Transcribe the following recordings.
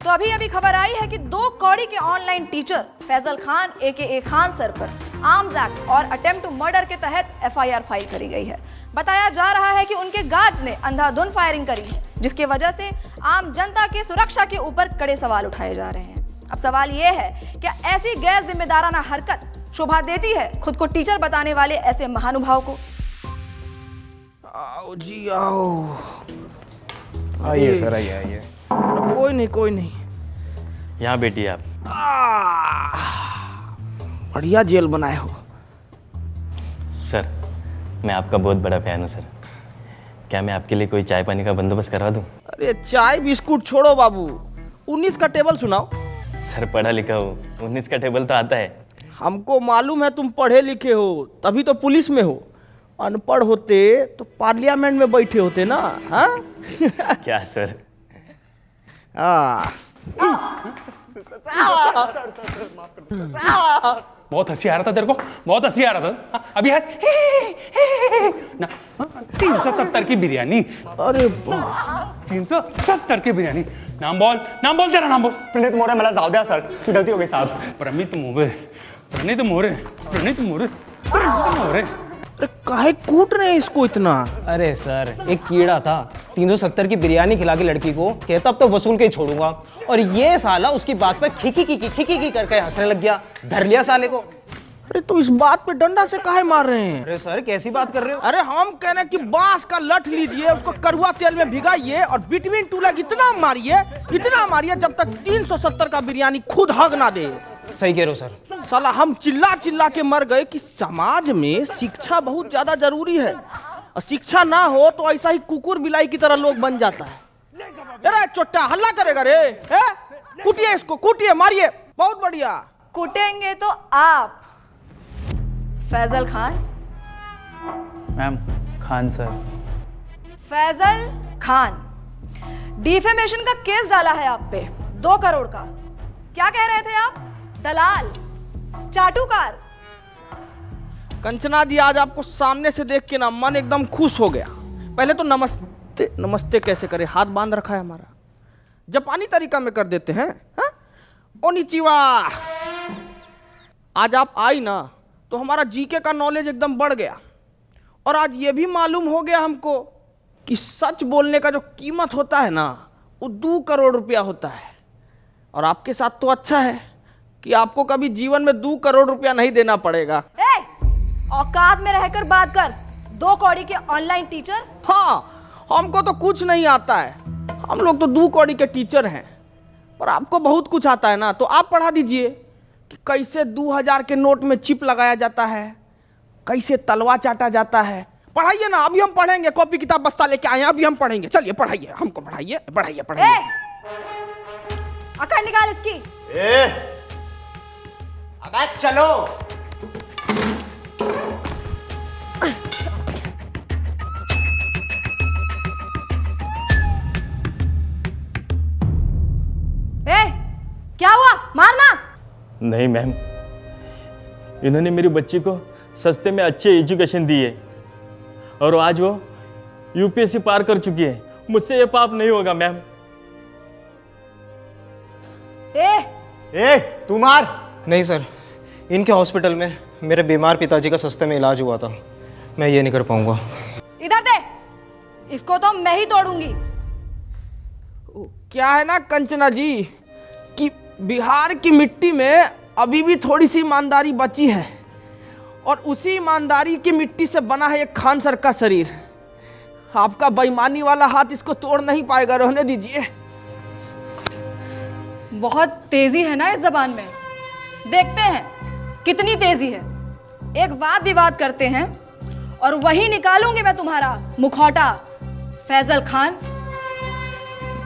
तो अभी अभी खबर आई है कि 2 कौड़ी के ऑनलाइन टीचर फैजल खान एके खान सर पर आर्म्स एक्ट और अटेम्प्ट टू मर्डर के तहत एफआईआर फाइल करी गई है। बताया जा रहा है कि उनके गार्ड्स ने अंधाधुंध फायरिंग करी है, जिसकी वजह से आम जनता की सुरक्षा के ऊपर कड़े सवाल उठाए जा रहे हैं। अब सवाल यह है, क्या ऐसी गैर जिम्मेदाराना हरकत शोभा देती है खुद को टीचर बताने वाले ऐसे महानुभाव को? आओ जी आओ। आइए सर, आइए। कोई नहीं। यहाँ बैठिए आप। बढ़िया जेल बनाए हो सर, मैं आपका बहुत बड़ा फैन हूँ सर। क्या मैं आपके लिए कोई चाय पानी का बंदोबस्त करवा दूँ? अरे चाय बिस्कुट छोड़ो बाबू, 19 का टेबल सुनाओ। सर पढ़ा लिखा हो, 19 का टेबल तो आता है। हमको मालूम है तुम पढ़े लिखे हो, तभी तो पुलिस में हो। अनपढ़ होते तो पार्लियामेंट में बैठे होते ना। हाँ क्या सर? बहुत हंसी आ रहा था तेरे को, बहुत हंसी आ रहा था। अभी हंस ना। 370 की बिरयानी। अरे 370 की बिरयानी। नाम बोल तेरा नाम बोल। प्रणीत मोरे, मला जाऊ द्या सर, गलती हो गई साहब। प्रणीत मोरे। अरे काहे कूट रहे हैं इसको इतना? अरे सर, एक कीड़ा था 370 की बिरयानी खिला के लड़की को, कहता अब तो वसूल के ही छोड़ूंगा, और ये साला उसकी बात पर खिकी करके हंसने लग गया। धर लिया साले को। अरे तो इस बात पे डंडा से काहे मार रहे हैं? अरे सर कैसी बात कर रहे हो? अरे हम कह रहे हैं कि बांस का लठ लीजिए, उसको कड़वा तेल में भिगाइए और बिटवीन टू लेग इतना मारिए जब तक 370 का बिरयानी खुद हग ना दे। सही कह रहे हो सर। साला हम चिल्ला के मर गए कि समाज में शिक्षा बहुत ज्यादा जरूरी है, और शिक्षा ना हो तो ऐसा ही कुकुर बिलाई की तरह लोग बन जाता है। अरे चोट्टा हल्ला करेगा रे, कूटिए इसको, कूटिए, मारिए। बहुत बढ़िया। कुटेंगे तो आप Faizal Khan. Ma'am, Khan sir. Faizal Khan, defamation का केस डाला है आप पे 2 करोड़ का। क्या कह रहे थे आप? दलाल, चाटुकार। कंचना जी, आज आपको सामने से देख के ना मन एकदम खुश हो गया। पहले तो नमस्ते कैसे करे, हाथ बांध रखा है हमारा, जापानी तरीका में कर देते हैं। ओनिचिवा। आज आप आई ना तो हमारा जीके का नॉलेज एकदम बढ़ गया, और आज ये भी मालूम हो गया हमको कि सच बोलने का जो कीमत होता है ना, वो 2 करोड़ रुपया होता है। और आपके साथ तो अच्छा है कि आपको कभी जीवन में 2 करोड़ रुपया नहीं देना पड़ेगा। औकात में रहकर बात कर। 2 कौड़ी के ऑनलाइन टीचर। हाँ, हमको तो कुछ नहीं आता है, हम लोग तो 2 कौड़ी के टीचर हैं, पर आपको बहुत कुछ आता है ना, तो आप पढ़ा दीजिए कि कैसे 2000 के नोट में चिप लगाया जाता है, कैसे तलवा चाटा जाता है। पढ़ाइए ना, अभी हम पढ़ेंगे, कॉपी किताब बस्ता लेके आए हैं, अभी हम पढ़ेंगे। चलिए पढ़ाइए, हमको पढ़ाइए। अकड़ निकाल इसकी। अबे चलो। क्या हुआ? मारना नहीं मैम, इन्होंने मेरी बच्ची को सस्ते में अच्छी एजुकेशन दी है, और आज वो यूपीएससी पार कर चुकी है। मुझसे ये पाप नहीं होगा मैम। तू मार। नहीं सर, इनके हॉस्पिटल में मेरे बीमार पिताजी का सस्ते में इलाज हुआ था, मैं ये नहीं कर पाऊंगा। इधर दे, इसको तो मैं ही तोड़ूंगी। क्या है ना कंचना जी कि बिहार की मिट्टी में अभी भी थोड़ी सी ईमानदारी बची है, और उसी ईमानदारी की मिट्टी से बना है एक खान सर का शरीर। आपका बेईमानी वाला हाथ इसको तोड़ नहीं पाएगा, रहने दीजिए। बहुत तेजी है ना इस जबान में, देखते हैं कितनी तेजी है। एक वाद विवाद करते हैं और वही निकालूंगी मैं तुम्हारा मुखौटा। फैजल खान,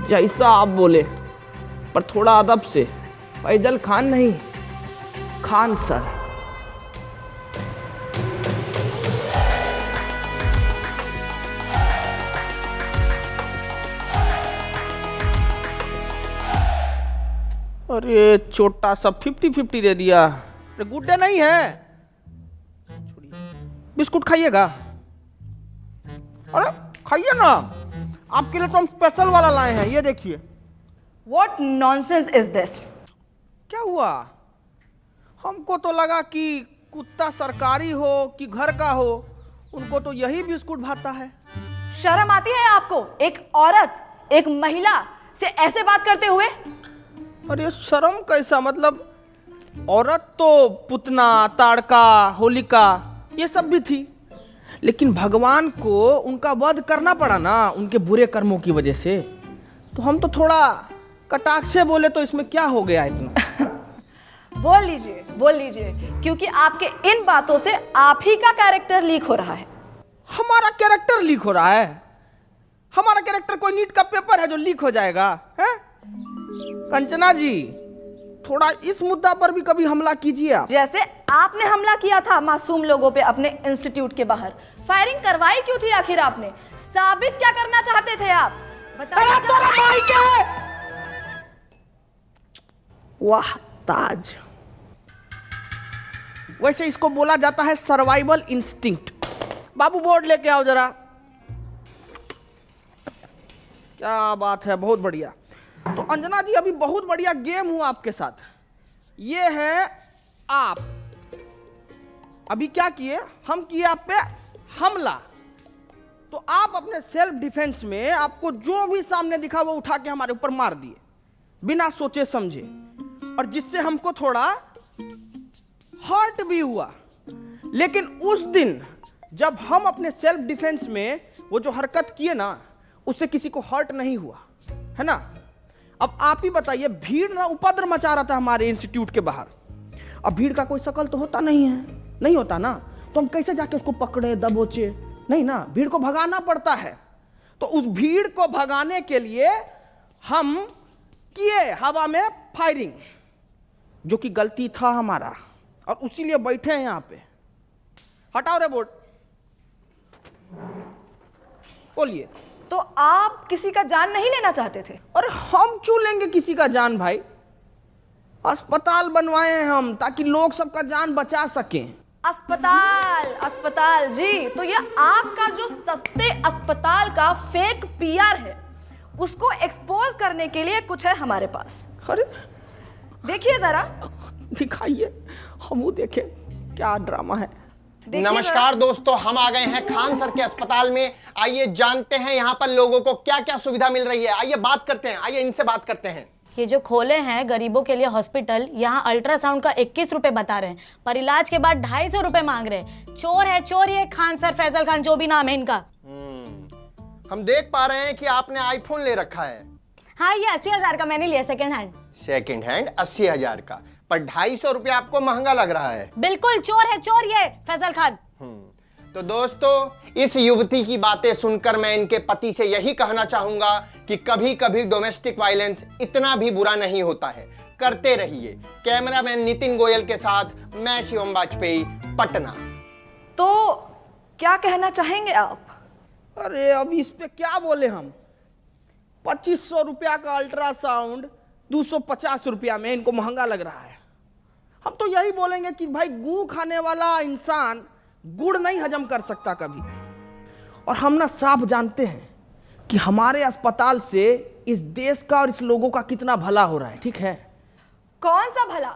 जैसा आप बोले, पर थोड़ा अदब से। फैजल खान नहीं, खान सर। अरे छोटा सा 50-50 दे दिया। अरे गुड्डे नहीं है, बिस्कुट खाइएगा? अरे खाइए ना, आपके लिए तो हम स्पेशल वाला लाए हैं, ये देखिए। What nonsense is this? क्या हुआ? हमको तो लगा कि कुत्ता सरकारी हो कि घर का हो, उनको तो यही बिस्कुट भाता है। शर्म आती है आपको? एक औरत, एक महिला से ऐसे बात करते हुए? अरे शर्म कैसा, मतलब औरत तो पुतना, ताड़का, होलिका ये सब भी थी, लेकिन भगवान को उनका वध करना पड़ा ना उनके बुरे कर्मों की वजह से, तो हम तो थोड़ा कटाक्ष से बोले तो इसमें क्या हो गया इतना। बोल लीजिए, क्योंकि आपके इन बातों से आप ही का कैरेक्टर लीक हो रहा है। हमारा कैरेक्टर लीक हो रहा है? हमारा कैरेक्टर कोई नीट का पेपर है जो लीक हो जाएगा है? कंचना जी, थोड़ा इस मुद्दा पर भी कभी हमला कीजिए आप। जैसे आपने हमला किया था मासूम लोगों पे अपने इंस्टीट्यूट के बाहर। फायरिंग करवाई क्यों थी आखिर आपने? साबित क्या करना चाहते थे आप? बताइए। वाह ताज, वैसे इसको बोला जाता है सर्वाइवल इंस्टिंक्ट। बाबू बोर्ड लेके आओ जरा। क्या बात है, बहुत बढ़िया। तो अंजना जी, अभी बहुत बढ़िया गेम हुआ आपके साथ। ये है आप अभी क्या किए, हम किए आप पे हमला, तो आप अपने सेल्फ डिफेंस में आपको जो भी सामने दिखा वो उठा के हमारे ऊपर मार दिए बिना सोचे समझे, और जिससे हमको थोड़ा हर्ट भी हुआ। लेकिन उस दिन जब हम अपने सेल्फ डिफेंस में वो जो हरकत किए ना, उससे किसी को हर्ट नहीं हुआ, है ना? अब आप ही बताइए, भीड़ ना उपद्रव मचा रहा था हमारे इंस्टीट्यूट के बाहर। अब भीड़ का कोई शकल तो होता नहीं है, नहीं होता ना, तो हम कैसे जाके उसको पकड़े दबोचे? नहीं ना, भीड़ को भगाना पड़ता है। तो उस भीड़ को भगाने के लिए हम किए हवा में फायरिंग, जो कि गलती था हमारा, और उसीलिए बैठे हैं यहां पे। हटाओ रे बोर्ड, बोलिए। तो आप किसी का जान नहीं लेना चाहते थे? अरे हम क्यों लेंगे किसी का जान भाई? अस्पताल बनवाए हैं हम ताकि लोग सबका जान बचा सकें। अस्पताल जी, तो ये आपका जो सस्ते अस्पताल का फेक पीआर है, उसको एक्सपोज करने के लिए कुछ है हमारे पास। अरे देखिए जरा, दिखाइए, हम वो देखें क्या ड्रामा है। नमस्कार दोस्तों, हम आ गए हैं खान सर के अस्पताल में। आइए जानते हैं यहाँ पर लोगों को क्या क्या सुविधा मिल रही है। आइए बात करते हैं, आइए इनसे बात करते हैं। ये जो खोले हैं गरीबों के लिए हॉस्पिटल, यहाँ अल्ट्रासाउंड का 21 रुपए बता रहे हैं, पर इलाज के बाद 250 रुपए मांग रहे हैं। चोर है चोर, ये खान सर, फैजल खान, जो भी नाम है इनका। हम देख पा रहे हैं कि आपने आईफोन ले रखा है। हाँ, ये 80,000 का मैंने लिया, सेकंड हैंड। सेकंड हैंड 80,000 का, पर 250 रुपये आपको महंगा लग रहा है। बिल्कुल चोर है चोर ये फैजल खान। तो दोस्तों, इस युवती की बातें सुनकर मैं इनके पति से यही कहना चाहूंगा कि कभी कभी डोमेस्टिक वायलेंस इतना भी बुरा नहीं होता है। करते रहिए। कैमरामैन नितिन गोयल के साथ मैं शिवम वाजपेयी, पटना। तो क्या कहना चाहेंगे आप? अरे अब इस पे क्या बोले हम? 2500 रुपया का अल्ट्रासाउंड 250 रुपया में इनको महंगा लग रहा है। हम तो यही बोलेंगे कि भाई, गू खाने वाला इंसान गुड़ नहीं हजम कर सकता कभी। और हम ना साफ जानते हैं कि हमारे अस्पताल से इस देश का और इस लोगों का कितना भला हो रहा है, ठीक है? कौन सा भला?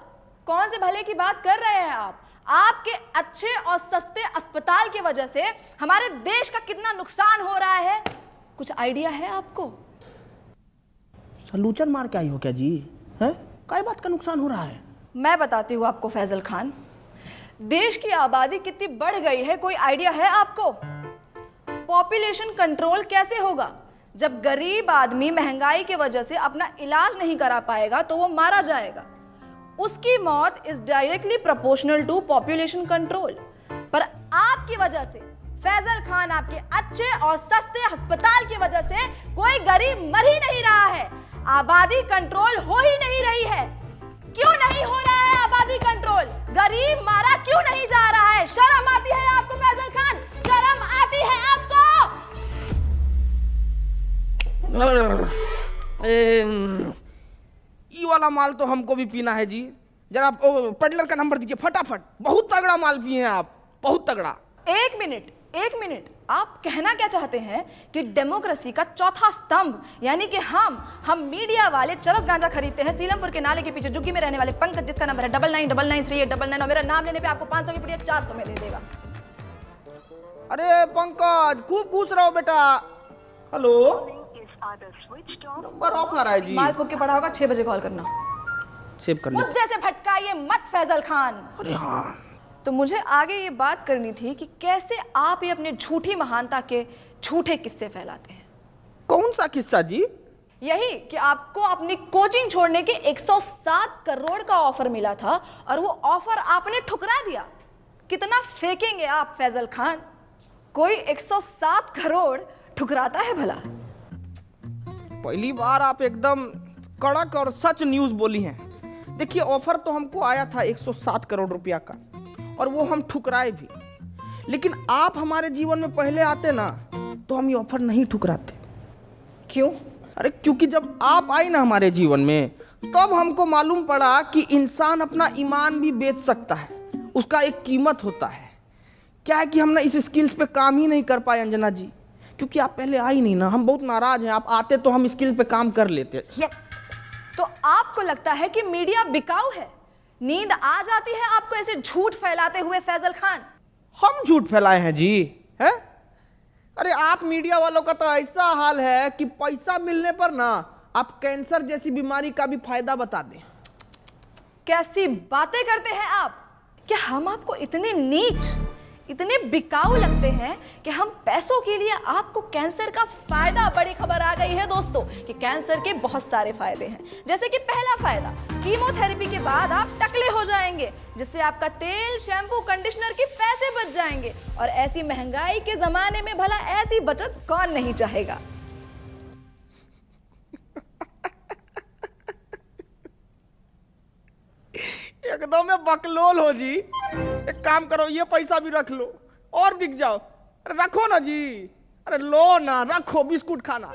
कौन से भले की बात कर रहे हैं आप? आपके अच्छे और सस्ते अस्पताल की वजह से हमारे देश का कितना नुकसान हो रहा है, कुछ आइडिया है आपको? सलूचन मार के आई हो क्या जी? है काय बात का नुकसान हो रहा है? मैं बताती हूँ आपको फैजल खान। देश की आबादी कितनी बढ़ गई है, कोई आइडिया है आपको? पॉपुलेशन कंट्रोल कैसे होगा? जब गरीब आदमी महंगाई की वजह से अपना इलाज नहीं करा पाएगा तो वो मारा जाएगा। उसकी मौत is directly proportional to population control. पर आपकी वजह से, फैजल खान, आपके अच्छे और सस्ते अस्पताल की वजह से कोई गरीब मर ही नहीं रहा है, आबादी कंट्रोल हो ही नहीं रही है। क्यों नहीं हो रहा है आबादी कंट्रोल? गरीब मारा क्यों नहीं जा रहा है? शर्म आती है आपको फैजल खान? शर्म आती है आपको? ये वाला माल तो हमको भी पीना है जी। जरा पेडलर का नंबर दीजिए फटाफट। बहुत तगड़ा माल पिए हैं आप, बहुत तगड़ा। एक मिनट, एक मिनट, आप कहना क्या चाहते हैं कि डेमोक्रेसी का चौथा स्तंभ यानी कि हम मीडिया वाले चरस गांजा खरीदते हैं सीलमपुर के नाले के पीछे झुग्गी में रहने वाले पंकज, जिसका नंबर है 99993899, और मेरा नाम लेने पे आपको 500 की पुड़िया 400 में दे देगा। अरे पंकज, खूब खुश रहो बेटा। हेलो, नंबर ऑफ आ रहा है जी। माल फूक के पड़ा होगा, 6 बजे कॉल करना। सेव कर ले। मुद्दे से भटकाइए मत फैजल खान। अरे हाँ, तो मुझे आगे ये बात करनी थी कि कैसे आप ये अपने झूठी महानता के झूठे किस्से फैलाते हैं। कौन सा किस्सा जी? यही कि आपको अपनी कोचिंग छोड़ने के 107 करोड़ का ऑफर मिला था और वो ऑफर आपने ठुकरा दिया। कितना फेंकेंगे आप फैजल खान? कोई 107 करोड़ ठुकराता है भला? पहली बार आप एकदम कड़क और सच न्यूज बोली हैं। देखिए, ऑफर तो हमको आया था 107 करोड़ रुपया का, और वो हम ठुकराए भी। लेकिन आप हमारे जीवन में पहले आते ना तो हम ये ऑफर नहीं ठुकराते। क्यों? अरे क्योंकि जब आप आई ना हमारे जीवन में, तब हमको मालूम पड़ा कि इंसान अपना ईमान भी बेच सकता है, उसका एक कीमत होता है। क्या है कि हम ना इस स्किल्स पे काम ही नहीं कर पाए अंजना जी, क्योंकि आप पहले आई नहीं ना। हम बहुत नाराज हैं, आप आते तो हम स्किल पे काम कर लेते। तो आपको लगता है कि मीडिया बिकाऊ है? नींद आ जाती है आपको ऐसे झूठ फैलाते हुए फैजल खान? हम झूठ फैलाए हैं जी? हैं? अरे आप मीडिया वालों का तो ऐसा हाल है कि पैसा मिलने पर ना आप कैंसर जैसी बीमारी का भी फायदा बता दें। कैसी बातें करते हैं आप? क्या हम आपको इतने नीच, इतने बिकाऊ लगते हैं कि हम पैसों के लिए आपको कैंसर का फायदा? बड़ी खबर आ गई है दोस्तों कि कैंसर के बहुत सारे फायदे हैं। जैसे कि पहला फायदा, कीमोथेरेपी के बाद आप टकले हो जाएंगे, जिससे आपका तेल, शैम्पू, कंडीशनर के पैसे बच जाएंगे। और ऐसी महंगाई के जमाने में भला ऐसी बचत कौन नहीं चाहेगा? एकदम में बकलोल हो जी। एक काम करो, ये पैसा भी रख लो और बिक जाओ। अरे रखो ना जी, अरे लो ना, रखो, बिस्कुट खाना।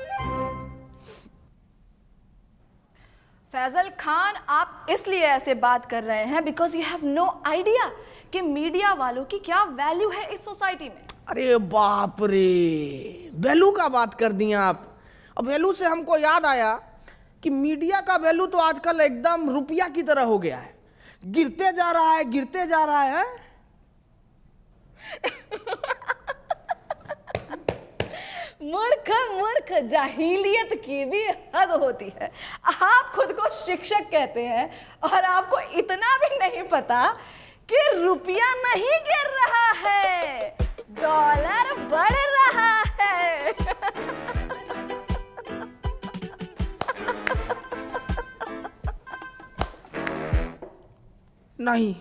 फैजल खान, आप इसलिए ऐसे बात कर रहे हैं because you have no idea कि मीडिया वालों की क्या वैल्यू है इस सोसाइटी में। अरे बाप रे, वैल्यू का बात कर दिया आप। अब वैल्यू से हमको याद आया कि मीडिया का वैल्यू तो आजकल एकदम रुपया की तरह हो गया है, गिरते जा रहा है, गिरते जा रहा है। मूर्ख मूर्ख, जाहिलियत की भी हद होती है। आप खुद को शिक्षक कहते हैं और आपको इतना भी नहीं पता कि रुपया नहीं गिर रहा है, डॉलर बढ़ रहा है। नहीं,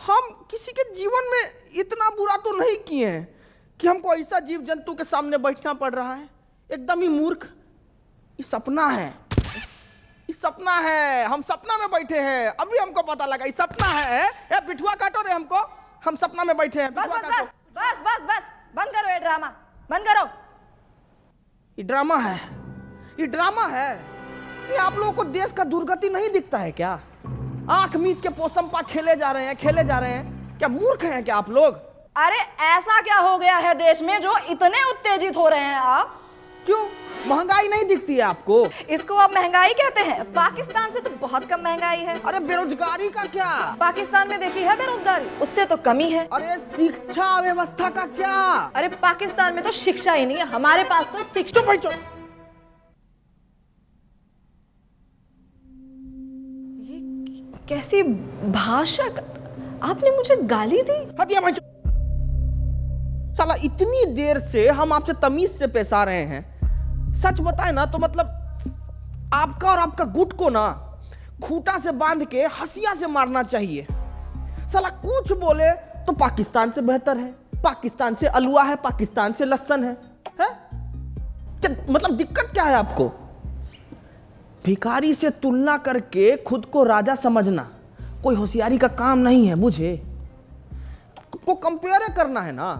हम किसी के जीवन में इतना बुरा तो नहीं किए हैं कि हमको ऐसा जीव जंतु के सामने बैठना पड़ रहा है। एकदम ही मूर्ख। ये सपना है, ये सपना है। हम सपना में बैठे हैं, अभी हमको पता लगा ये सपना है। ए बिठुआ काटो रे हमको, हम सपना में बैठे हैं। बस बिठुआ बस काटो। बस बस बस बस, बंद करो ये ड्रामा, बंद करो। ये ड्रामा है, ये ड्रामा है। ये आप लोगों को देश का दुर्गति नहीं दिखता है क्या? आंख मीच के पोसमपा खेले जा रहे हैं, खेले जा रहे हैं। क्या मूर्ख हैं क्या आप लोग? अरे ऐसा क्या हो गया है देश में जो इतने उत्तेजित हो रहे हैं आप? क्यों, महंगाई नहीं दिखती है आपको? इसको आप महंगाई कहते हैं? पाकिस्तान से तो बहुत कम महंगाई है। अरे बेरोजगारी का क्या? पाकिस्तान में देखी है बेरोजगारी, उससे तो कमी है। अरे शिक्षा व्यवस्था का क्या? अरे पाकिस्तान में तो शिक्षा ही नहीं है, हमारे पास तो शिक्षा। ये कैसी भाषा? आपने मुझे गाली दी? हटिया भाई। साला इतनी देर से हम आपसे तमीज से पेश आ रहे हैं। सच बताए ना तो मतलब आपका और आपका गुट को ना खूंटा से बांध के हंसिया से मारना चाहिए। साला कुछ बोले तो पाकिस्तान से बेहतर है, पाकिस्तान से अलुआ है, पाकिस्तान से लहसन है? मतलब दिक्कत क्या है आपको? भिखारी से तुलना करके खुद को राजा समझना कोई होशियारी का काम नहीं है। बुझे को कंपेयर करना है ना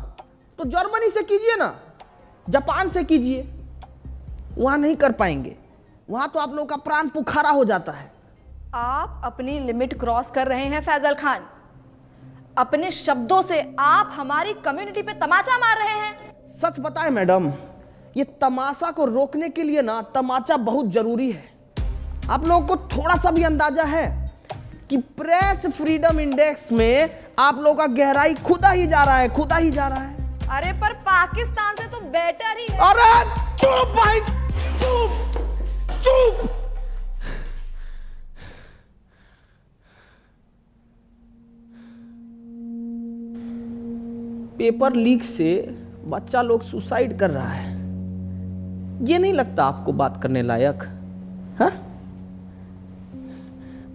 तो जर्मनी से कीजिए ना, जापान से कीजिए। वहां नहीं कर पाएंगे, वहां तो आप लोगों का प्राण पुखारा हो जाता है। आप अपनी लिमिट क्रॉस कर रहे हैं फैजल खान। अपने शब्दों से आप हमारी कम्युनिटी पे तमाचा मार रहे हैं। सच बताएं मैडम, ये तमाशा को रोकने के लिए ना तमाचा बहुत जरूरी है। आप लोगों को थोड़ा सा भी अंदाजा है कि प्रेस फ्रीडम इंडेक्स में आप लोगों का गहराई खुदा ही जा रहा है, खुदा ही जा रहा है। अरे पर पाकिस्तान से तो बेटर ही है। अरे चुप भाई, चुप चुप। पेपर लीक से बच्चा लोग सुसाइड कर रहा है, ये नहीं लगता आपको बात करने लायक? हाँ?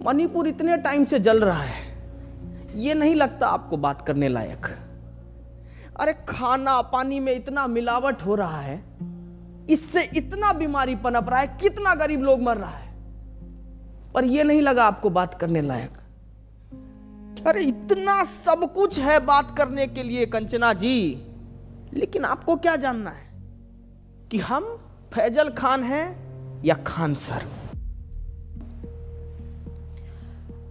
मणिपुर इतने टाइम से जल रहा है, ये नहीं लगता आपको बात करने लायक? अरे खाना पानी में इतना मिलावट हो रहा है, इससे इतना बीमारी पनप रहा है, कितना गरीब लोग मर रहा है, पर यह नहीं लगा आपको बात करने लायक? अरे इतना सब कुछ है बात करने के लिए कंचना जी, लेकिन आपको क्या जानना है कि हम फैजल खान हैं या खान सर?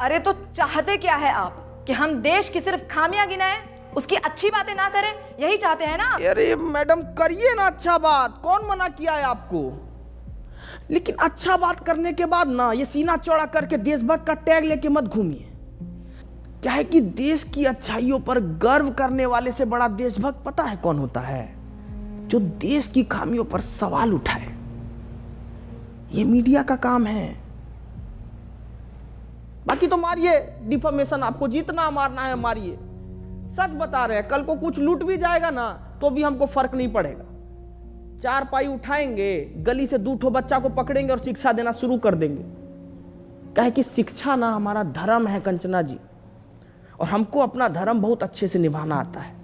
अरे तो चाहते क्या है आप कि हम देश की सिर्फ खामियां गिनाएं, उसकी अच्छी बातें ना करें? यही चाहते हैं ना? अरे मैडम करिए ना अच्छा बात, कौन मना किया है आपको? लेकिन अच्छा बात करने के बाद ना ये सीना चौड़ा करके देशभक्त का टैग लेके मत घूमिए। क्या है कि देश की अच्छाइयों पर गर्व करने वाले से बड़ा देशभक्त पता है कौन होता है? जो देश की खामियों पर सवाल उठाए। ये मीडिया का काम है। बाकी तो मारिए डिफॉर्मेशन, आपको जितना मारना है मारिए। सच बता रहे हैं, कल को कुछ लूट भी जाएगा ना तो भी हमको फर्क नहीं पड़ेगा। 4 पाई उठाएंगे, गली से 2 ठो बच्चा को पकड़ेंगे और शिक्षा देना शुरू कर देंगे। कहे कि शिक्षा ना हमारा धर्म है कंचना जी, और हमको अपना धर्म बहुत अच्छे से निभाना आता है।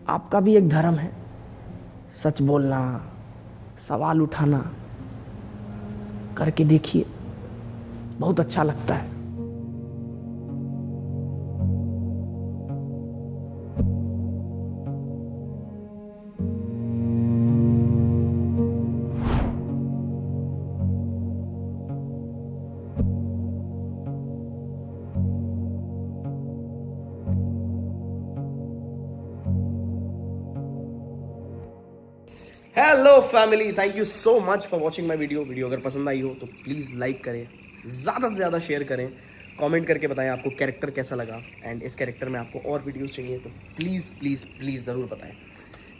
आपका भी एक धर्म है, सच बोलना, सवाल उठाना। करके देखिए, बहुत अच्छा लगता है। Hello family, thank you so much for watching my video अगर पसंद आई हो तो प्लीज़ लाइक करें, ज़्यादा से ज़्यादा शेयर करें, कमेंट करके बताएं आपको कैरेक्टर कैसा लगा, एंड इस कैरेक्टर में आपको और वीडियोस चाहिए तो प्लीज़ प्लीज़ प्लीज़ ज़रूर बताएं।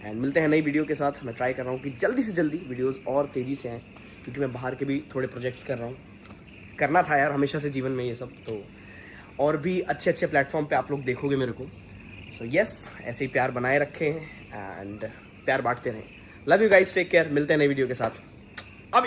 एंड मिलते हैं नई वीडियो के साथ। मैं ट्राई कर रहा हूँ कि जल्दी से जल्दी वीडियोज़ और तेज़ी से आएँ, क्योंकि मैं बाहर के भी थोड़े प्रोजेक्ट्स कर रहा हूँ। करना था यार हमेशा से जीवन में ये सब, तो और भी अच्छे अच्छे प्लेटफॉर्म पर आप लोग देखोगे मेरे को। सो येस, ऐसे ही प्यार बनाए रखें एंड प्यार बांटते रहें। Love you guys, take care. मिलते हैं नई वीडियो के साथ। अब